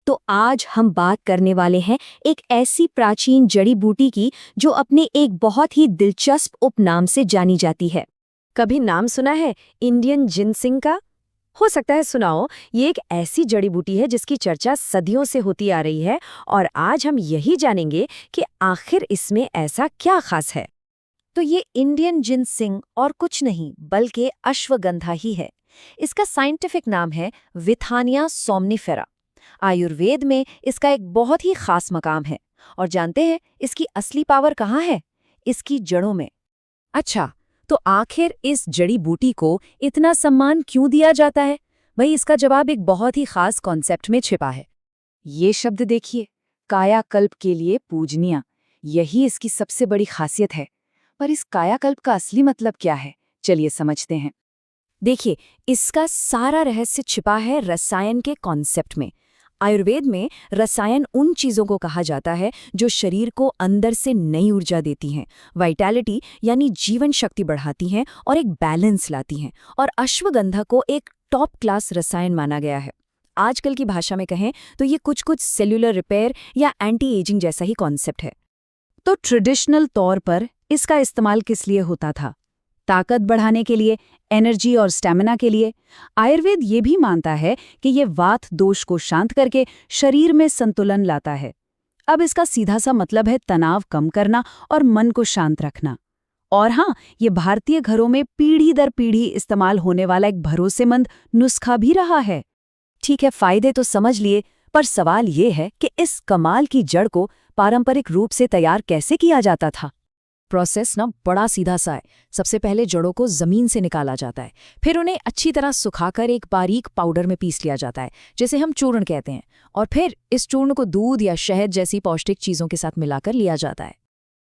तो आज हम बात करने वाले हैं एक ऐसी प्राचीन जड़ी बूटी की जो अपने एक बहुत ही दिलचस्प उपनाम से जानी जाती है। कभी नाम सुना है इंडियन जिनसिंग का? हो सकता है सुनाओ। ये एक ऐसी जड़ी बूटी है जिसकी चर्चा सदियों से होती आ रही है और आज हम यही जानेंगे कि आखिर इसमें ऐसा क्या खास है। तो ये इंडियन जिनसिंग और कुछ नहीं बल्कि अश्वगंधा ही है। इसका साइंटिफिक नाम है विथानिया सोमनिफेरा। आयुर्वेद में इसका एक बहुत ही खास मकाम है। और जानते हैं इसकी असली पावर कहाँ है? इसकी जड़ों में। अच्छा, तो आखिर इस जड़ी बूटी को इतना सम्मान क्यों दिया जाता है? भाई, इसका जवाब एक बहुत ही खास कॉन्सेप्ट में छिपा है। ये शब्द देखिए, कायाकल्प के लिए पूजनीय। यही इसकी सबसे बड़ी खासियत है। पर इस कायाकल्प का असली मतलब क्या है? चलिए समझते हैं। देखिए, इसका सारा रहस्य छिपा है रसायन के कॉन्सेप्ट में। आयुर्वेद में रसायन उन चीज़ों को कहा जाता है जो शरीर को अंदर से नई ऊर्जा देती हैं, वाइटैलिटी यानी जीवन शक्ति बढ़ाती हैं और एक बैलेंस लाती हैं। और अश्वगंधा को एक टॉप क्लास रसायन माना गया है। आजकल की भाषा में कहें तो ये कुछ कुछ सेल्यूलर रिपेयर या एंटी एजिंग जैसा ही कॉन्सेप्ट है। तो ट्रेडिशनल तौर पर इसका इस्तेमाल किस लिए होता था? ताकत बढ़ाने के लिए, एनर्जी और स्टैमिना के लिए। आयुर्वेद ये भी मानता है कि ये वात दोष को शांत करके शरीर में संतुलन लाता है। अब इसका सीधा सा मतलब है तनाव कम करना और मन को शांत रखना। और हाँ, ये भारतीय घरों में पीढ़ी दर पीढ़ी इस्तेमाल होने वाला एक भरोसेमंद नुस्खा भी रहा है। ठीक है, फायदे तो समझ लिए, पर सवाल ये है कि इस कमाल की जड़ को पारंपरिक रूप से तैयार कैसे किया जाता था? प्रोसेस ना बड़ा सीधा सा है। सबसे पहले जड़ों को जमीन से निकाला जाता है, फिर उन्हें अच्छी तरह सुखाकर एक बारीक पाउडर में पीस लिया जाता है, जिसे हम चूर्ण कहते हैं। और फिर इस चूर्ण को दूध या शहद जैसी पौष्टिक चीज़ों के साथ मिलाकर लिया जाता है।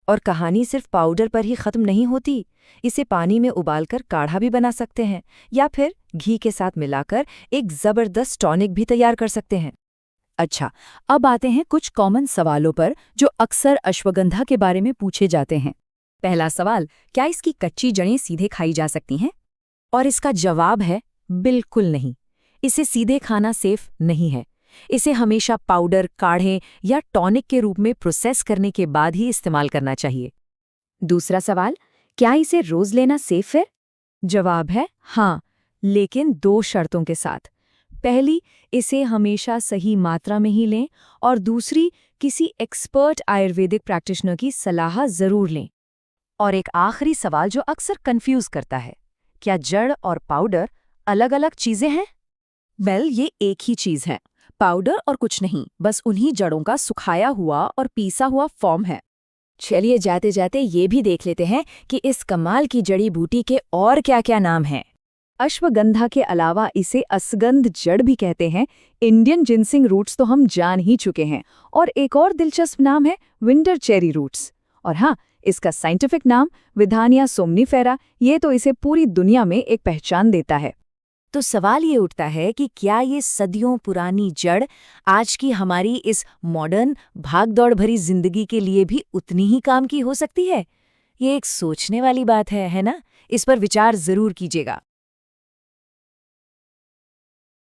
और कहानी सिर्फ पाउडर पर ही खत्म नहीं होती। इसे पानी में उबालकर काढ़ा भी बना सकते हैं या फिर घी के साथ मिलाकर एक जबरदस्त टॉनिक भी तैयार कर सकते हैं। अच्छा, अब आते हैं कुछ कॉमन सवालों पर जो अक्सर अश्वगंधा के बारे में पूछे जाते हैं। पहला सवाल, क्या इसकी कच्ची जड़ें सीधे खाई जा सकती हैं? और इसका जवाब है बिल्कुल नहीं। इसे सीधे खाना सेफ नहीं है। इसे हमेशा पाउडर, काढ़े या टॉनिक के रूप में प्रोसेस करने के बाद ही इस्तेमाल करना चाहिए। दूसरा सवाल, क्या इसे रोज लेना सेफ है? जवाब है हाँ, लेकिन 2 शर्तों के साथ। पहली, इसे हमेशा सही मात्रा में ही लें, और दूसरी, किसी एक्सपर्ट आयुर्वेदिक प्रैक्टिशनर की सलाह जरूर लें। और एक आखिरी सवाल जो अक्सर कंफ्यूज करता है, क्या जड़ और पाउडर अलग अलग चीजें हैं? ये एक ही चीज है। पाउडर और कुछ नहीं, बस उन्हीं जड़ों का सुखाया हुआ और पीसा हुआ फॉर्म है। चलिए जाते जाते ये भी देख लेते हैं कि इस कमाल की जड़ी बूटी के और क्या क्या नाम हैं। अश्वगंधा के अलावा इसे असगंध जड़ भी कहते हैं। इंडियन जिनसिंग रूट्स तो हम जान ही चुके हैं, और एक और दिलचस्प नाम है विंटर चेरी रूट्स। और हाँ, इसका साइंटिफिक नाम विथानिया सोमनिफेरा, ये तो इसे पूरी दुनिया में एक पहचान देता है। तो सवाल ये उठता है कि क्या ये सदियों पुरानी जड़ आज की हमारी इस मॉडर्न भागदौड़ भरी जिंदगी के लिए भी उतनी ही काम की हो सकती है? ये एक सोचने वाली बात है ना? इस पर विचार जरूर कीजिएगा।